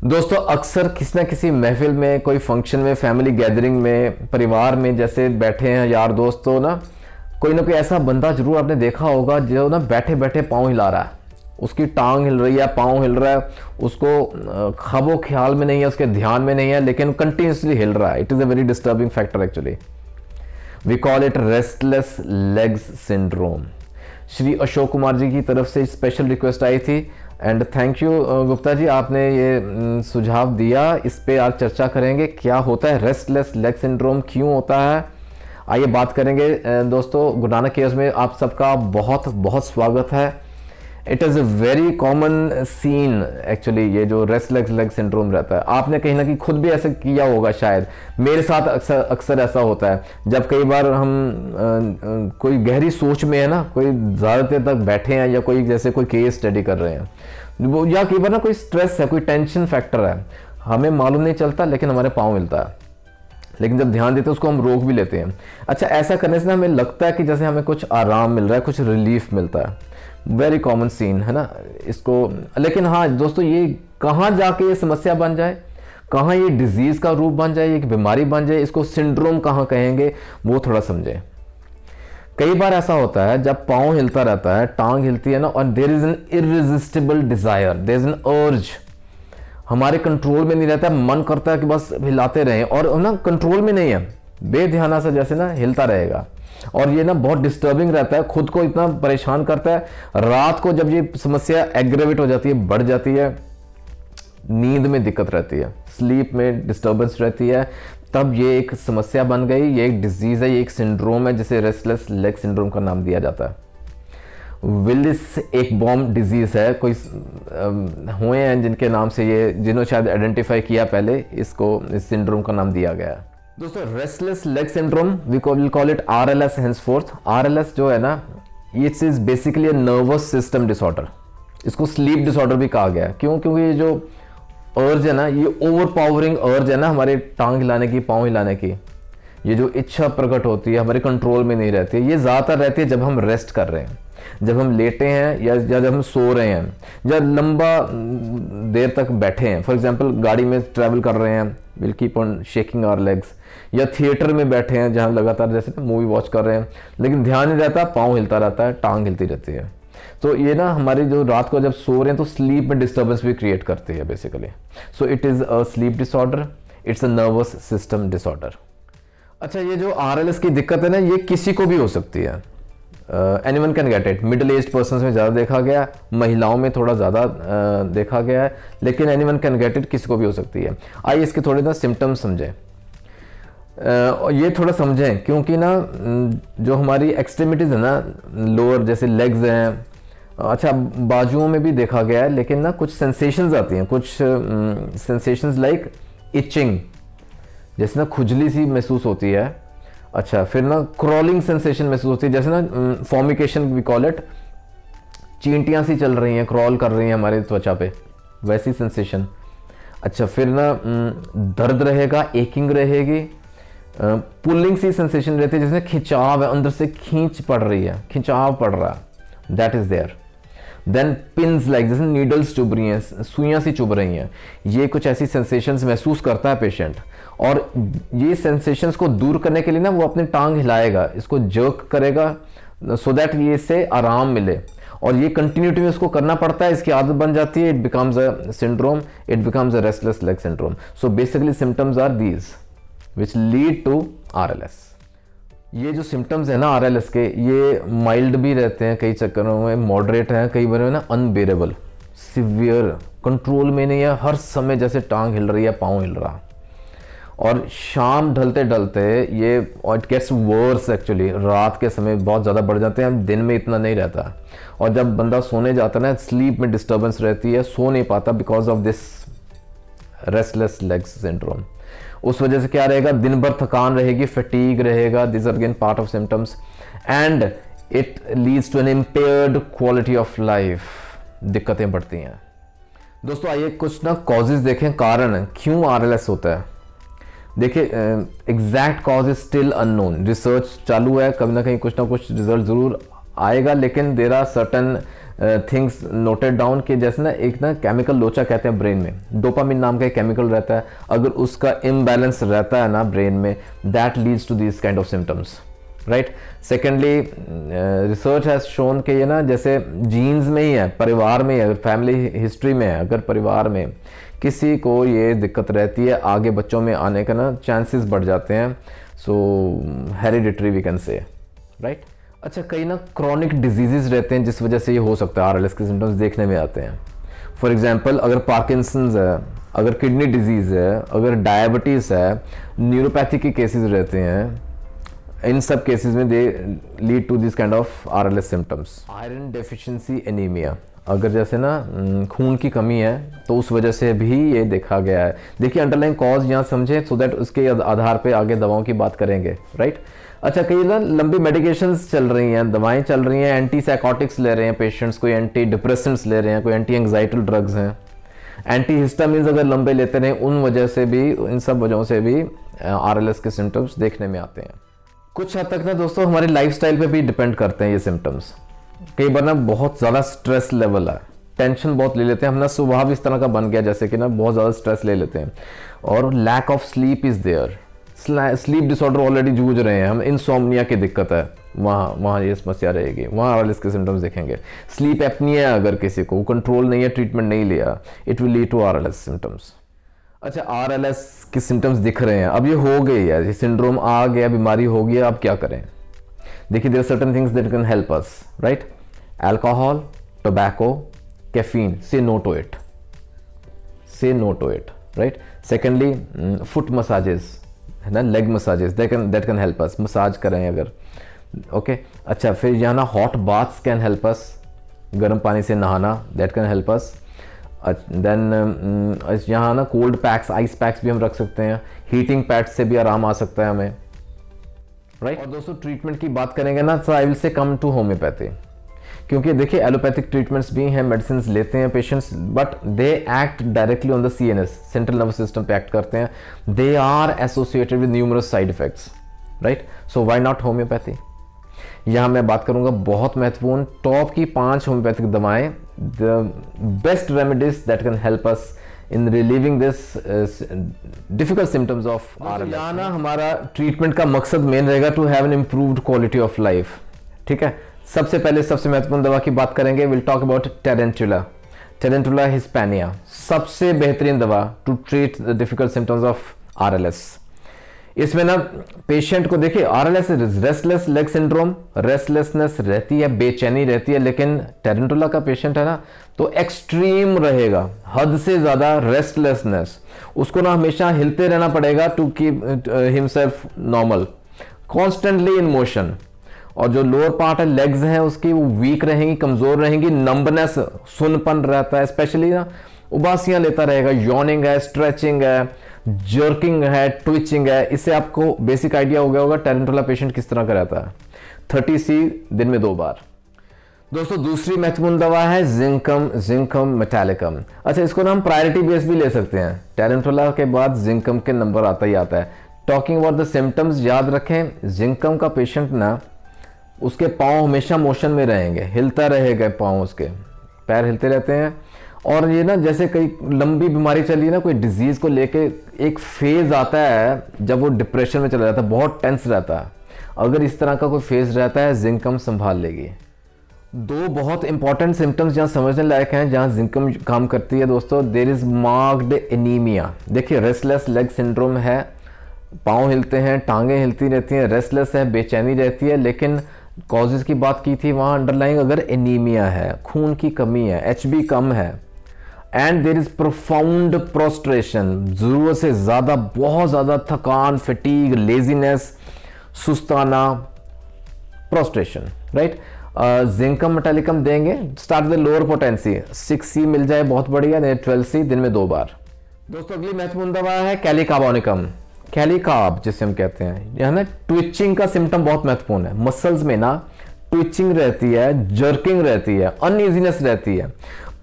दोस्तों अक्सर किसी ना किसी महफिल में, कोई फंक्शन में, फैमिली गैदरिंग में, परिवार में जैसे बैठे हैं यार दोस्त, तो ना कोई ऐसा बंदा जरूर आपने देखा होगा जो ना बैठे बैठे पाँव हिला रहा है। उसकी टांग हिल रही है, पाँव हिल रहा है, उसको ख्वाबो ख्याल में नहीं है, उसके ध्यान में नहीं है, लेकिन कंटिन्यूसली हिल रहा है। It is a very disturbing factor actually. We call it restless legs syndrome. Shri Ashok Kumar ji की तरफ से स्पेशल रिक्वेस्ट आई थी and thank you Gupta ji, आपने ये सुझाव दिया। इस पे आज चर्चा करेंगे क्या होता है रेस्टलेस लेग सिंड्रोम, क्यों होता है, आइए बात करेंगे। दोस्तों गुरु नानक केयर्स में आप सबका बहुत बहुत स्वागत है। It is a very common scene actually, ये जो रेस्टलेस लेग सिंड्रोम रहता है। आपने कहीं ना कहीं खुद भी ऐसे किया होगा शायद। मेरे साथ अक्सर ऐसा होता है जब कई बार हम कोई गहरी सोच में है ना, कोई ज़्यादा देर तक बैठे हैं या कोई जैसे कोई केस स्टडी कर रहे हैं, वो या कई बार ना कोई स्ट्रेस है, कोई टेंशन फैक्टर है, हमें मालूम नहीं चलता लेकिन हमारे पाँव मिलता है, लेकिन जब ध्यान देते हैं उसको हम रोक भी लेते हैं। अच्छा, ऐसा करने से ना हमें लगता है कि जैसे हमें कुछ आराम मिल रहा है, कुछ रिलीफ मिलता है। वेरी कॉमन सीन है ना इसको। लेकिन हाँ दोस्तों, ये कहाँ जाके ये समस्या बन जाए, कहाँ ये डिजीज़ का रूप बन जाए, ये बीमारी बन जाए, इसको सिंड्रोम कहाँ कहेंगे, वो थोड़ा समझें। कई बार ऐसा होता है जब पाँव हिलता रहता है, टांग हिलती है ना, और there is an irresistible desire, there is an urge, हमारे कंट्रोल में नहीं रहता, मन करता है कि बस हिलाते रहें, और ना कंट्रोल में नहीं है, बेध्याना से जैसे ना हिलता रहेगा। और ये ना बहुत डिस्टर्बिंग रहता है, खुद को इतना परेशान करता है। रात को जब ये समस्या एग्रेवेट हो जाती है, बढ़ जाती है, नींद में दिक्कत रहती है, स्लीप में डिस्टर्बेंस रहती है, तब ये एक समस्या बन गई, ये एक डिजीज़ है, ये एक सिंड्रोम है जिसे रेस्टलेस लेग सिंड्रोम का नाम दिया जाता है। विलिस एक बॉम्ब डिजीज़ है, कोई हुए हैं जिनके नाम से ये, जिन्होंने शायद आइडेंटिफाई किया पहले इसको, इस सिंड्रोम का नाम दिया गया है। दोस्तों restless leg syndrome we call it RLS henceforth। RLS जो है ना, it's is basically a nervous system disorder. इसको स्लीप डिसऑर्डर भी कहा गया है। क्यों? क्योंकि ये जो अर्ज है ना, ये ओवर पावरिंग अर्ज है ना हमारे टांग हिलाने की, पाँव हिलाने की, ये जो इच्छा प्रकट होती है हमारे कंट्रोल में नहीं रहती है। ये ज़्यादातर रहती है जब हम रेस्ट कर रहे हैं, जब हम लेटे हैं, या जब हम सो रहे हैं, जब लंबा देर तक बैठे हैं। फॉर एग्जांपल गाड़ी में ट्रैवल कर रहे हैं, will keep on shaking our legs, या थिएटर में बैठे हैं जहाँ लगातार जैसे मूवी वॉच कर रहे हैं, लेकिन ध्यान नहीं रहता, पाँव हिलता रहता है, टांग हिलती रहती है। तो ये ना हमारी जो रात को जब सो रहे हैं तो स्लीप में डिस्टर्बेंस भी क्रिएट करती है basically. So it is a slip disorder, it's a nervous system disorder. अच्छा, ये जो RLS की दिक्कत है ना, ये किसी को भी हो सकती है। Anyone can get it. Middle age person में ज़्यादा देखा गया, महिलाओं में थोड़ा ज़्यादा देखा गया है, लेकिन एनीवन कैन गेट इट, किसी को भी हो सकती है। आइए इसके थोड़े ना सिम्टम्स समझें। ये थोड़ा समझें क्योंकि ना जो हमारी एक्सट्रीमिटीज़ है ना, लोअर जैसे लेग्स हैं, अच्छा बाजुओं में भी देखा गया है, लेकिन ना कुछ सेंसेशंस आती हैं, कुछ सेंसेशंस लाइक इचिंग, जैसे ना खुजली सी महसूस होती है। अच्छा, फिर ना क्रॉलिंग सेंसेशन महसूस होती है, जैसे ना फॉर्मिकेशन वी कॉल इट, चींटियाँ सी चल रही हैं, क्रॉल कर रही हैं हमारे त्वचा पे, वैसी सेंसेशन। अच्छा, फिर ना दर्द रहेगा, एकिंग रहेगी, पुलिंग सी सेंसेशन रहती है, जिसमें खिंचाव है, अंदर से खींच पड़ रही है, खिंचाव पड़ रहा है, that is there. Then pins like, जैसे नीडल्स चुभ रही हैं, सुइयां सी चुभ रही हैं, ये कुछ ऐसी सेंसेशंस महसूस करता है पेशेंट। और ये सेंसेशंस को दूर करने के लिए ना वो अपनी टांग हिलाएगा, इसको जर्क करेगा सो दैट ये इससे आराम मिले, और ये कंटिन्यूटी में उसको करना पड़ता है, इसकी आदत बन जाती है। It becomes a syndrome, it becomes a restless leg syndrome. So basically symptoms are these which lead to RLS। ये जो सिम्टम्स है ना RLS के, ये माइल्ड भी रहते हैं, कई चक्करों में मॉडरेट हैं, कई बार ना अनबेरेबल, सिवियर, कंट्रोल में नहीं है, हर समय जैसे टांग हिल रही है, पाँव हिल रहा। और शाम ढलते ढलते ये इट गेट्स वर्स एक्चुअली, रात के समय बहुत ज़्यादा बढ़ जाते हैं, दिन में इतना नहीं रहता। और जब बंदा सोने जाता है ना, स्लीप में डिस्टर्बेंस रहती है, सो नहीं पाता because of this restless legs syndrome. उस वजह से क्या रहेगा, दिन भर थकान रहेगी, फटीग रहेगा, this are again part of symptoms, and it leads to an impaired quality of life. दिक्कतें बढ़ती हैं। दोस्तों आइए कुछ ना कॉजेज देखें, कारण क्यों RLS होता है। देखिए exact cause is still unknown, research चालू है, कभी ना कहीं कुछ ना कुछ रिजल्ट ज़रूर आएगा, लेकिन there are certain things noted down कि जैसे ना एक ना केमिकल लोचा कहते हैं ब्रेन में, डोपामिन नाम का एक केमिकल रहता है, अगर उसका इम्बैलेंस रहता है ना ब्रेन में, that leads to this kind of symptoms, right. Secondly, research has shown कि ये ना जैसे जीन्स में ही है, परिवार में ही, अगर फैमिली हिस्ट्री में है, अगर परिवार में किसी को ये दिक्कत रहती है, आगे बच्चों में आने का ना चांसेस बढ़ जाते हैं। So hereditary we can say, right. अच्छा, कई ना क्रॉनिक डिजीजेस रहते हैं जिस वजह से ये हो सकता है, आरएलएस के सिम्टम्स देखने में आते हैं। फॉर एग्जांपल, अगर पार्किंसंस है, अगर किडनी डिजीज़ है, अगर डायबिटीज़ है, न्यूरोपैथी के केसेस रहते हैं, इन सब केसेस में they lead to this kind of RLS symptoms. Iron deficiency anaemia, अगर जैसे ना खून की कमी है तो उस वजह से भी ये देखा गया है। देखिए अंडरलाइन कॉज यहाँ समझें, सो दैट उसके आधार पे आगे दवाओं की बात करेंगे, राइट। अच्छा, कई ना लंबी मेडिकेशंस चल रही हैं, दवाएं चल रही हैं, एंटी साइकोटिक्स ले रहे हैं पेशेंट्स, कोई एंटी डिप्रेसेंट्स ले रहे हैं, कोई एंटी एंग्जाइटल ड्रग्स हैं, एंटी हिस्टामिन्स अगर लंबे लेते रहे, उन वजह से भी, इन सब वजहों से भी आरएलएस के सिम्टम्स देखने में आते हैं। कुछ हद तक ना दोस्तों हमारी लाइफस्टाइल पे भी डिपेंड करते हैं ये सिम्टम्स। कई बार ना बहुत ज़्यादा स्ट्रेस लेवल है, टेंशन बहुत ले लेते हैं हम ना, स्वभाव इस तरह का बन गया जैसे कि ना बहुत ज़्यादा स्ट्रेस ले लेते हैं, और lack of sleep is there, sleep disorder already जूझ रहे हैं हम, इनसोम्निया की दिक्कत है, वहाँ ये समस्या रहेगी, वहाँ आरएलएस के सिम्टम्स देखेंगे। स्लीप एपनिया अगर किसी को कंट्रोल नहीं है, ट्रीटमेंट नहीं लिया, it will lead to RLS symptoms. अच्छा, आरएलएस के सिम्टम्स दिख रहे हैं, अब ये हो गई है, ये सिंड्रोम आ गया, बीमारी हो गई, अब क्या करें? देखिए, there are certain things that can help us, right. Alcohol, tobacco, caffeine, say no to it, say no to it, right. Secondly, foot massages है ना, leg massages, that can help us, massage करें अगर, okay. अच्छा, फिर यहाँ ना hot baths can help us, गर्म पानी से नहाना, that can help us. Then यहाँ ना कोल्ड पैक्स, आइस पैक्स भी हम रख सकते हैं, हीटिंग पैड्स से भी आराम आ सकता है हमें, राइट। और दोस्तों ट्रीटमेंट की बात करेंगे ना, तो I will say come to homeopathy, क्योंकि देखिए एलोपैथिक ट्रीटमेंट्स भी हैं, मेडिसिन लेते हैं patients, but they act directly on the CNS, central nervous system पे एक्ट करते हैं, they are associated with numerous side effects, right. So why not homeopathy? यहाँ मैं बात करूंगा बहुत महत्वपूर्ण टॉप की 5 होम्योपैथिक दवाएं, the best remedies that can help us in relieving this difficult symptoms of RLS. यहाँ ना हमारा ट्रीटमेंट का मकसद मेन रहेगा to have an improved quality of life, ठीक है। सबसे पहले सबसे महत्वपूर्ण दवा की बात करेंगे, will talk about tarentula, tarentula hispanica, सबसे बेहतरीन दवा to treat the difficult symptoms of RLS. इसमें ना पेशेंट को देखिए, RLS restless leg syndrome, restlessness रहती है, बेचैनी रहती है, लेकिन टेरेंटुला का पेशेंट है ना तो एक्सट्रीम रहेगा, हद से ज्यादा रेस्टलेसनेस, उसको ना हमेशा हिलते रहना पड़ेगा to keep himself normal, constantly in motion. और जो लोअर पार्ट है, लेग्स हैं उसकी, वो वीक रहेंगी, कमजोर रहेंगी, नंबनेस, सुनपन रहता है, स्पेशली ना उबासियां लेता रहेगा, यॉर्निंग है, स्ट्रेचिंग है, जर्किंग है, ट्विचिंग है। इससे आपको बेसिक आइडिया हो गया होगा टेरेंटुला पेशेंट किस तरह का रहता है। 30C दिन में 2 बार। दोस्तों दूसरी महत्वपूर्ण दवा है जिंकम, जिंकम मेटालिकम। अच्छा, इसको ना हम प्रायोरिटी बेस भी ले सकते हैं, टेरेंटुला के बाद जिंकम के नंबर आता ही आता है। टॉकिंग अबाउट द सिम्टम्स, याद रखें जिंकम का पेशेंट ना, उसके पाँव हमेशा मोशन में रहेंगे, हिलता रहेगा पाँव, उसके पैर हिलते रहते हैं। और ये ना जैसे कई लंबी बीमारी चली है ना, कोई डिजीज को लेके एक फेज आता है जब वो डिप्रेशन में चला जाता है, बहुत टेंस रहता है, अगर इस तरह का कोई फेज रहता है जिंकम संभाल लेगी। 2 बहुत इंपॉर्टेंट सिम्टम्स जहाँ समझने लायक हैं, जहाँ जिंकम काम करती है दोस्तों, देयर इज मार्क्ड एनीमिया। देखिए रेस्टलेस लेग सिंड्रोम है, पाँव हिलते हैं, टांगें हिलती रहती हैं, रेस्टलेस है, बेचैनी रहती है, लेकिन कॉजेज की बात की थी वहाँ अंडरलाइंग अगर एनीमिया है, खून की कमी है, HB कम है, and there is profound prostration, जरूरत से ज़्यादा, बहुत ज़्यादा थकान, फटीग, लेजीनेस, सुस्ताना, प्रोस्ट्रेशन, राइट। जिंकम मेटालिकम देंगे, start with lower potency, 6C मिल जाए बहुत बढ़िया, 12C दिन में 2 बार। दोस्तों अगली महत्वपूर्ण दवा है कैलिकार्बोनिकम, कैलिकार्ब जिसे हम कहते हैं। यह ना ट्विचिंग का सिम्टम बहुत महत्वपूर्ण है, मसल्स में ना ट्विचिंग रहती है, जर्किंग रहती है, अनइजीनेस रहती है,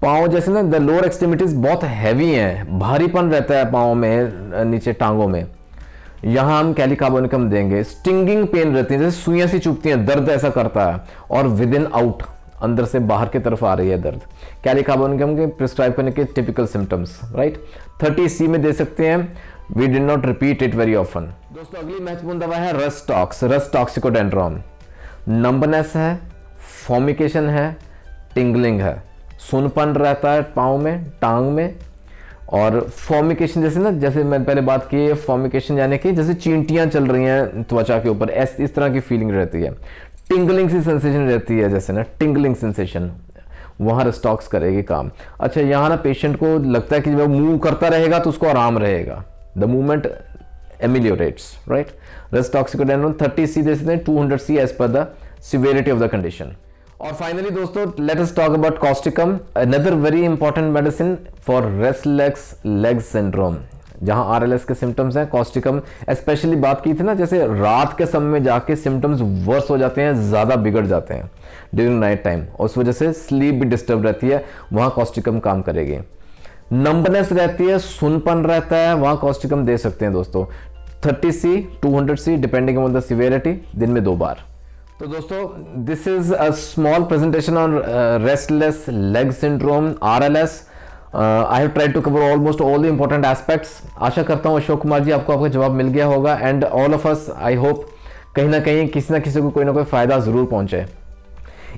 पाँव जैसे ना द लोअर एक्सट्रीमिटीज बहुत हैवी हैं, भारीपन रहता है पाँव में, नीचे टांगों में, यहाँ हम कैलिकार्बोनिकम देंगे। स्टिंगिंग पेन रहती है, जैसे सुइयां सी चुभती हैं, दर्द ऐसा करता है, और विद इन आउट अंदर से बाहर की तरफ आ रही है दर्द, क्या लिखा हुआ उनके प्रिस्क्राइब करने के टिपिकल सिम्टम्स, राइट। 30C में दे सकते हैं, we did not repeat it very often. दोस्तों अगली महत्वपूर्ण दवा है रस टॉक्सिकोडेंड्रॉन। नंबनेस है, फॉर्मिकेशन है, टिंगलिंग है, सुनपन रहता है पाँव में, टांग में, और फॉर्मिकेशन जैसे मैंने पहले बात की है, फॉर्मिकेशन यानी कि जैसे चींटियां चल रही हैं त्वचा के ऊपर, इस तरह की फीलिंग रहती है। टिंगलिंग सी सेंसेशन रहती है, जैसे ना टिंगलिंग सेंसेशन, वहाँ रस्टॉक्स करेगी काम। अच्छा, यहाँ ना पेशेंट को लगता है कि जब वो मूव करता रहेगा तो उसको आराम रहेगा, the movement ameliorates, right. Rhus toxicodendron 30C दे सकते हैं, 200C as per the severity of the condition. और फाइनली दोस्तों let us talk about causticum, another very important medicine for restless leg syndrome. जहां RLS के सिम्टम्स हैं, कॉस्टिकम स्पेशली बात की थी ना, जैसे रात के समय में जाके सिम्टम्स वर्स हो जाते हैं, ज़्यादा बिगड़ जाते हैं ड्यूरिंग नाइट टाइम, और उस वजह से स्लीप भी डिस्टर्ब रहती है, वहाँ कॉस्टिकम काम करेगी। नंबनेस रहती है, सुनपन रहता है, वहाँ कॉस्टिकम दे सकते हैं दोस्तों। 30C 200C depending on the severity, दिन में 2 बार। तो दोस्तों this is a small presentation on restless leg syndrome, RLS। I have tried to cover almost all the important aspects. आशा करता हूँ अशोक कुमार जी आपको आपका जवाब मिल गया होगा, and all of us I hope कहीं ना कहीं किसी ना किसी को कोई ना कोई फायदा जरूर पहुंचे।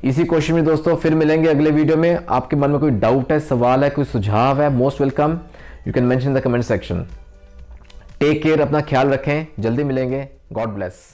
इसी कोशिश में दोस्तों फिर मिलेंगे अगले वीडियो में। आपके मन में कोई डाउट है, सवाल है, कोई सुझाव है, most welcome, you can mention in the comment section. Take care, अपना ख्याल रखें, जल्दी मिलेंगे, गॉड ब्लेस।